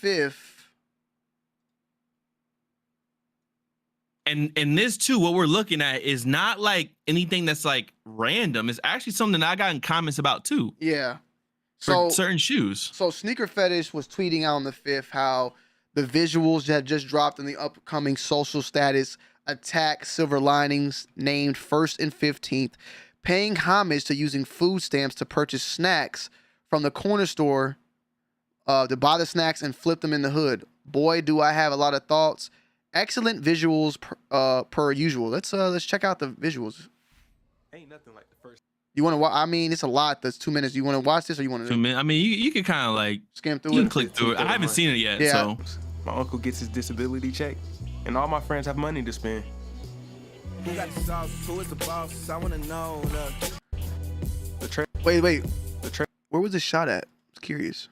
5th. And this too, what we're looking at is not like anything that's like random. It's actually something that I got in comments about too. Yeah. For certain shoes. So Sneaker Fetish was tweeting out on the 5th how the visuals that just dropped in the upcoming Social Status Attack Silver Linings named 1st and 15th, paying homage to using food stamps to purchase snacks from the corner store to buy the snacks and flip them in the hood. Boy, do I have a lot of thoughts. Excellent visuals per usual. Let's check out the visuals. Ain't nothing like the first. You want to watch? I mean, it's a lot. That's 2 minutes. You want to watch this or you want to? 2 minutes. I mean, you can kind of like skim through you it. can click through it. I haven't seen it yet. Yeah. So my uncle gets his disability check, and all my friends have money to spend. Who got the sauce? Who is the boss? I wanna know. The trade. Wait. The trade. Where was this shot at? I was curious.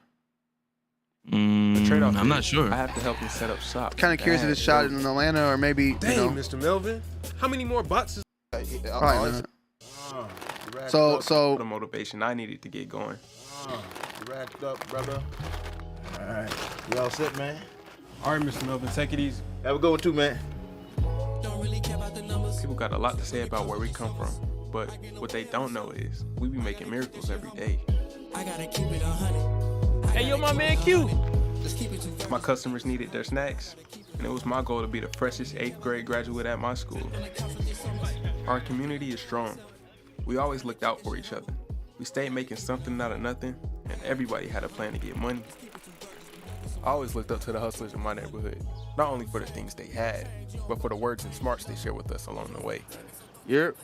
The trade-off. I'm not sure. I have to help him set up shop. Kind of curious if it's shot in Atlanta or maybe. Dang, Mr. Melvin, how many more boxes? Probably not. For the motivation I needed to get going. Racked up, brother. All right, you all set, man? All right, Mr. Melvin, take it easy. Have a good one too, man. People got a lot to say about where we come from, but what they don't know is we be making miracles every day. I gotta keep it 100. Hey, yo, my man Q. My customers needed their snacks, and it was my goal to be the freshest 8th grade graduate at my school. Our community is strong. We always looked out for each other. We stayed making something out of nothing, and everybody had a plan to get money. I always looked up to the hustlers in my neighborhood, not only for the things they had, but for the words and smarts they shared with us along the way. Yep.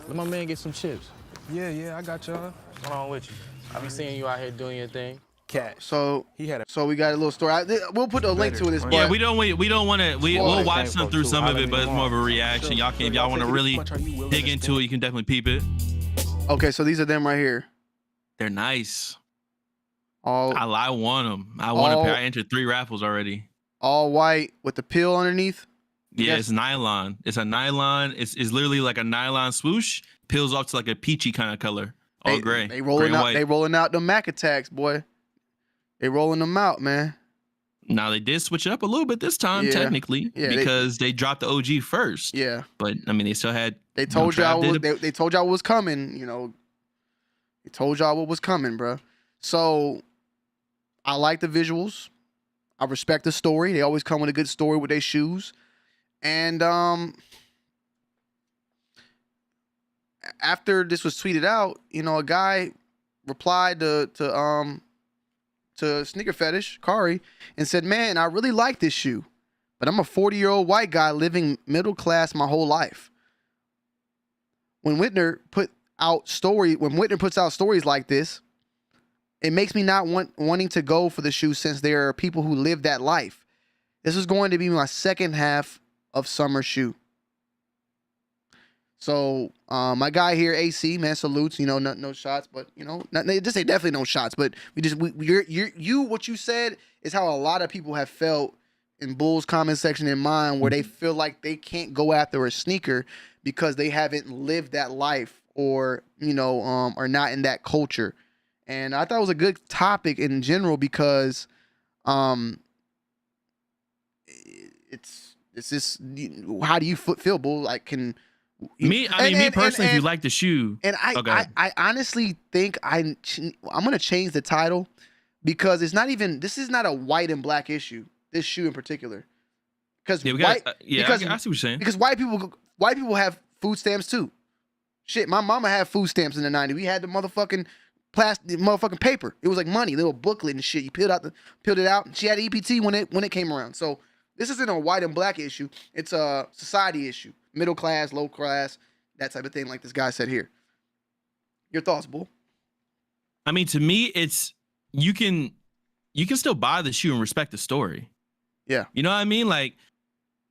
Let my man get some chips. Yeah, I got y'all. What's wrong with you? I be seeing you out here doing your thing. Cash. So he had so we got a little story. We'll put a link to this. Yeah, we don't want to. We'll watch some through some of it, but it's more of a reaction. Y'all can, if y'all want to really dig into it, you can definitely peep it. Okay, so these are them right here. They're nice. All I want them. I want a pair. I entered 3 raffles already. All white with the pill underneath. Yeah, it's nylon. It's a nylon. It's literally like a nylon swoosh. Peels off to like a peachy kind of color. All gray. They rolling out. White. They rolling out the Mac attacks, boy. They rolling them out, man. Now they did switch it up a little bit this time, technically, because they dropped the OG first. Yeah, but I mean, they still had. They told y'all they told y'all what was coming. You know, they told y'all what was coming, bro. So I like the visuals. I respect the story. They always come with a good story with their shoes, and after this was tweeted out, you know, a guy replied to Sneaker Fetish, Kari, and said, "Man, I really like this shoe, but I'm a 40-year-old white guy living middle class my whole life." When Whitner puts out stories like this, it makes me not wanting to go for the shoe since there are people who live that life. This is going to be my second half of summer shoe. So my guy here, AC, man, salutes. You know, no shots, but you know, just say definitely no shots. But what you said is how a lot of people have felt in Bull's comment section in mine, where they feel like they can't go after a sneaker because they haven't lived that life, or you know, are not in that culture. And I thought it was a good topic in general because, it's just, how do you feel, Bull? Like, can me personally, if you like the shoe, and I honestly think I'm gonna change the title because it's not even, this is not a white and black issue. This shoe in particular, because I see what you're saying. Because white people have food stamps too. Shit, my mama had food stamps in the 90s. We had the motherfucking motherfucking paper. It was like money, little booklet and shit. You peeled it out. And she had EPT when it came around. So this isn't a white and black issue. It's a society issue. Middle class, low class, that type of thing, like this guy said here. Your thoughts, Bull? I mean, to me, it's you can still buy the shoe and respect the story. Yeah. You know what I mean? Like,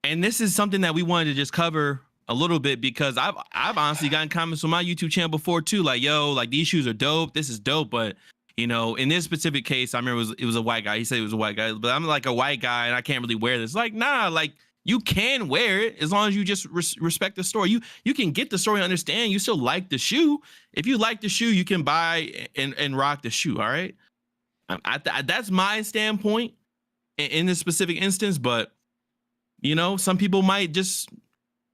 and this is something that we wanted to just cover a little bit because I've honestly gotten comments on my YouTube channel before too, like, yo, like these shoes are dope. This is dope, but you know, in this specific case, I remember it was a white guy. He said it was a white guy, but I'm like a white guy and I can't really wear this. Like, nah, like you can wear it as long as you just respect the story. You can get the story and understand. You still like the shoe. If you like the shoe, you can buy and rock the shoe. All right. That's my standpoint. in this specific instance, but you know, some people might just,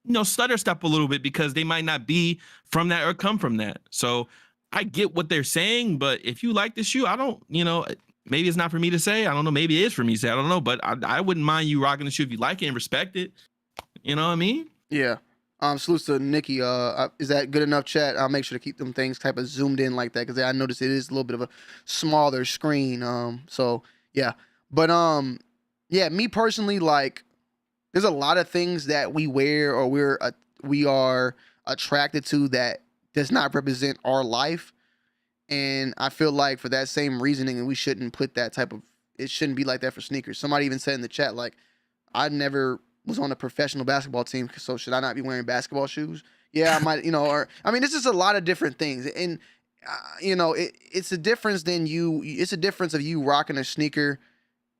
you know, stutter step a little bit because they might not be from that or come from that. So I get what they're saying, but if you like the shoe, I don't, you know, maybe it's not for me to say. I don't know. Maybe it is for me to say. I don't know, but I wouldn't mind you rocking the shoe if you like it and respect it. You know what I mean? Yeah. Salutes to Nikki. Is that good enough, chat? I'll make sure to keep them things type of zoomed in like that because I noticed it is a little bit of a smaller screen. So yeah, but yeah, me personally, like, there's a lot of things that we wear or we are attracted to that does not represent our life, and I feel like for that same reasoning, we shouldn't put that type of. It shouldn't be like that for sneakers. Somebody even said in the chat, like, I never was on a professional basketball team, so should I not be wearing basketball shoes? Yeah, I might, you know, or I mean, this is a lot of different things, and you know, it's a difference than you. It's a difference of you rocking a sneaker,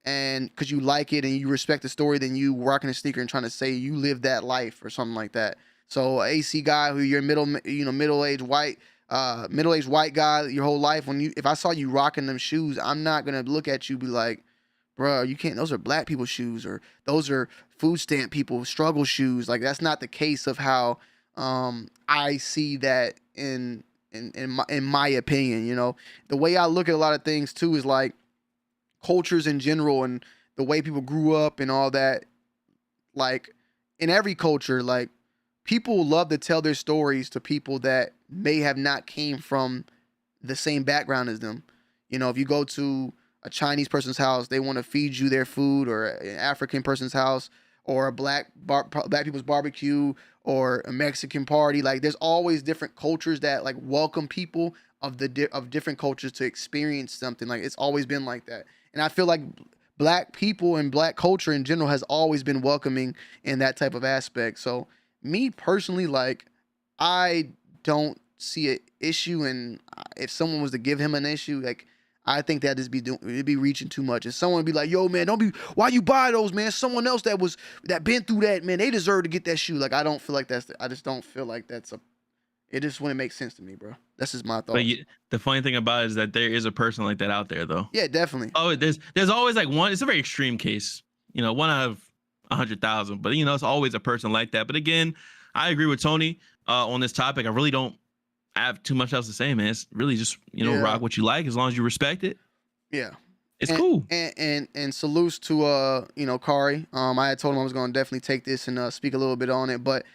and because you like it and you respect the story, than you rocking a sneaker and trying to say you live that life or something like that. So AC guy who you're middle-aged white guy your whole life, if I saw you rocking them shoes, I'm not gonna look at you be like, bro, you can't, those are black people's shoes, or those are food stamp people struggle shoes. Like, that's not the case of how I see that in my opinion. You know, the way I look at a lot of things too is like cultures in general and the way people grew up and all that. Like, in every culture, like, people love to tell their stories to people that may have not came from the same background as them. You know, if you go to a Chinese person's house, they want to feed you their food, or an African person's house, or a black people's barbecue, or a Mexican party. Like, there's always different cultures that like welcome people of different cultures to experience something. Like, it's always been like that. And I feel like black people and black culture in general has always been welcoming in that type of aspect. So me personally, like, I don't see an issue, and if someone was to give him an issue, like, I think that it'd be reaching too much. If someone would be like, yo, man, why you buy those, man? Someone else that been through that, man, they deserve to get that shoe. Like, I don't feel like I just don't feel like it just wouldn't make sense to me, bro. That's just my thought. But the funny thing about it is that there is a person like that out there, though. Yeah, definitely. Oh, there's always like one. It's a very extreme case, you know, one out of 100,000. But you know, it's always a person like that. But again, I agree with Tony on this topic. I really don't have too much else to say, man. It's really just, you know, rock what you like as long as you respect it. Yeah. It's cool. And salutes to you know, Kari. I had told him I was going to definitely take this and speak a little bit on it, but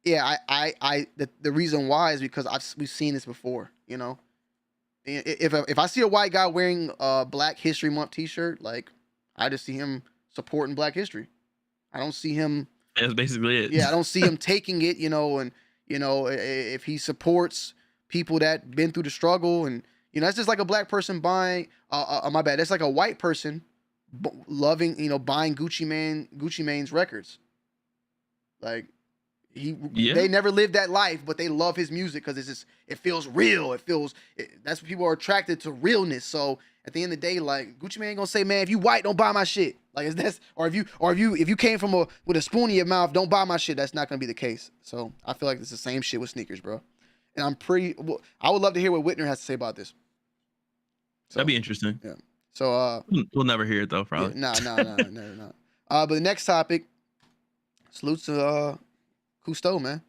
yeah, the reason why is because we've seen this before, you know. If I see a white guy wearing a Black History Month t-shirt, like, I just see him supporting Black history. I don't see him. That's basically it. Yeah, I don't see him taking it, you know, and you know, if he supports people that been through the struggle, and you know, that's just like a black person buying my bad, that's like a white person loving, you know, buying Gucci Mane's records. Like, they never lived that life, but they love his music because it feels real. That's what people are attracted to, realness. So at the end of the day, like, Gucci Mane ain't gonna say, man, if you white, don't buy my shit. Like, if you came from with a spoon in your mouth, don't buy my shit. That's not gonna be the case. So I feel like it's the same shit with sneakers, bro. And I would love to hear what Whitner has to say about this. So, that'd be interesting. Yeah. So we'll never hear it though, probably. No, never. But the next topic, salutes to Cousteau, man.